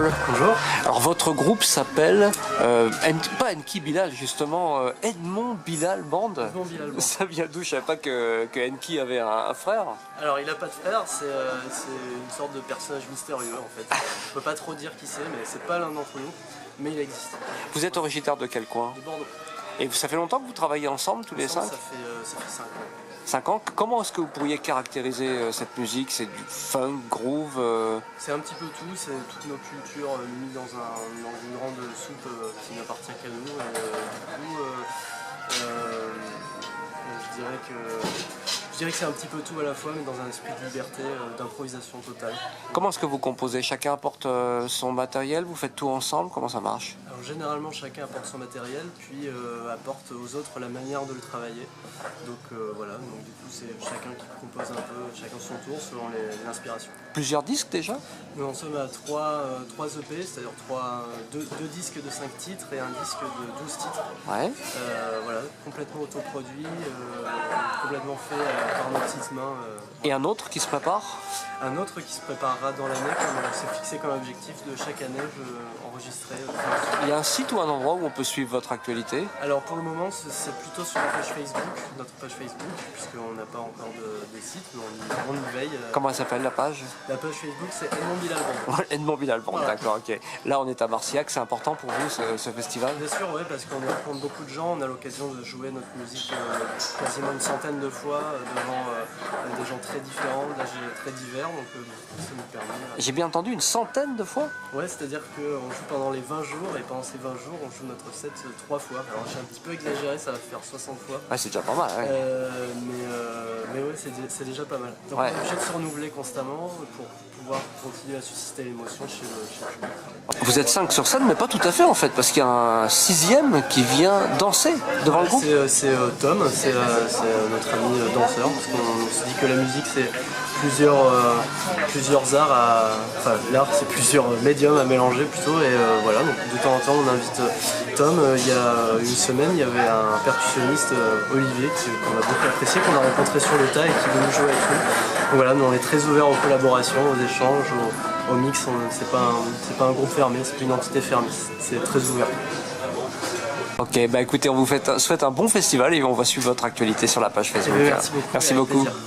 Paul. Bonjour. Alors votre groupe s'appelle, pas Enki Bilal justement, Edmond Bilal Band. Edmond Bilal Band. Ça vient d'où? Je savais pas que Enki avait un frère. Alors il n'a pas de frère, c'est une sorte de personnage mystérieux en fait. On peut pas trop dire qui c'est, mais c'est pas l'un d'entre nous, mais il existe. Vous êtes originaire de quel coin? De Bordeaux. Et ça fait longtemps que vous travaillez ensemble tous les cinq? Ça fait 5 ans. 5 ans. Comment est-ce que vous pourriez caractériser cette musique? C'est du funk, groove C'est un petit peu tout, c'est toutes nos cultures mises dans une grande soupe qui n'appartient qu'à nous. Et, du coup, je dirais que c'est un petit peu tout à la fois, mais dans un esprit de liberté, d'improvisation totale. Comment est-ce que vous composez? Chacun apporte son matériel? Vous faites tout ensemble? Comment ça marche? Alors, généralement, chacun apporte son matériel, puis apporte aux autres la manière de le travailler. Donc voilà, donc du coup c'est chacun qui compose un peu, chacun son tour selon l'inspiration. Plusieurs disques déjà? Nous en sommes à 3 EP, c'est-à-dire 2 disques de 5 titres et un disque de 12 titres. Ouais. Voilà, complètement autoproduit, complètement fait par nos petites mains. Et un autre qui se prépare? Un autre qui se préparera dans l'année, comme on s'est fixé comme objectif de chaque année enregistrer. Il y a un site ou un endroit où on peut suivre votre actualité? Alors pour le moment c'est plutôt sur la page Facebook, notre page Facebook, puisqu'on n'a pas encore de site, mais on y veille. Comment elle s'appelle la page? La page Facebook c'est Edmond Bilal Band. Edmond Bilal Band, Voilà. d'accord, ok. Là on est à Marcillac, c'est important pour vous ce festival? Bien sûr, ouais, parce qu'on rencontre beaucoup de gens, on a l'occasion de jouer notre musique quasiment une centaine de fois devant des gens très différents, d'âges très divers, donc ça nous permet. J'ai bien entendu une centaine de fois? Ouais, c'est-à-dire qu'on joue pendant les 20 jours, et pendant ces 20 jours, on joue notre set 3 fois. Alors j'ai un petit peu exagéré, ça va faire 60 fois. Ouais, c'est déjà pas mal, ouais. Mais ouais, c'est déjà pas mal. Donc Ouais. on est obligé de se renouveler constamment pour pouvoir continuer à susciter l'émotion chez le public. Vous êtes 5 sur scène, mais pas tout à fait en fait, parce qu'il y a un 6e qui vient danser devant le groupe. C'est Tom, c'est notre ami danseur, parce qu'on se dit que la musique c'est plusieurs arts enfin l'art c'est plusieurs médiums à mélanger plutôt, et voilà, donc de temps en temps on invite Tom. Il y a une semaine il y avait un percussionniste, Olivier, qu'on a beaucoup apprécié, qu'on a rencontré sur le tas et qui est venu jouer avec nous. Donc voilà, nous on est très ouverts aux collaborations, aux échanges, au mix. C'est pas un groupe fermé, c'est pas une entité fermée, c'est très ouvert. Ok, bah écoutez, on vous souhaite un bon festival et on va suivre votre actualité sur la page Facebook. Merci beaucoup. Merci Avec beaucoup. plaisir.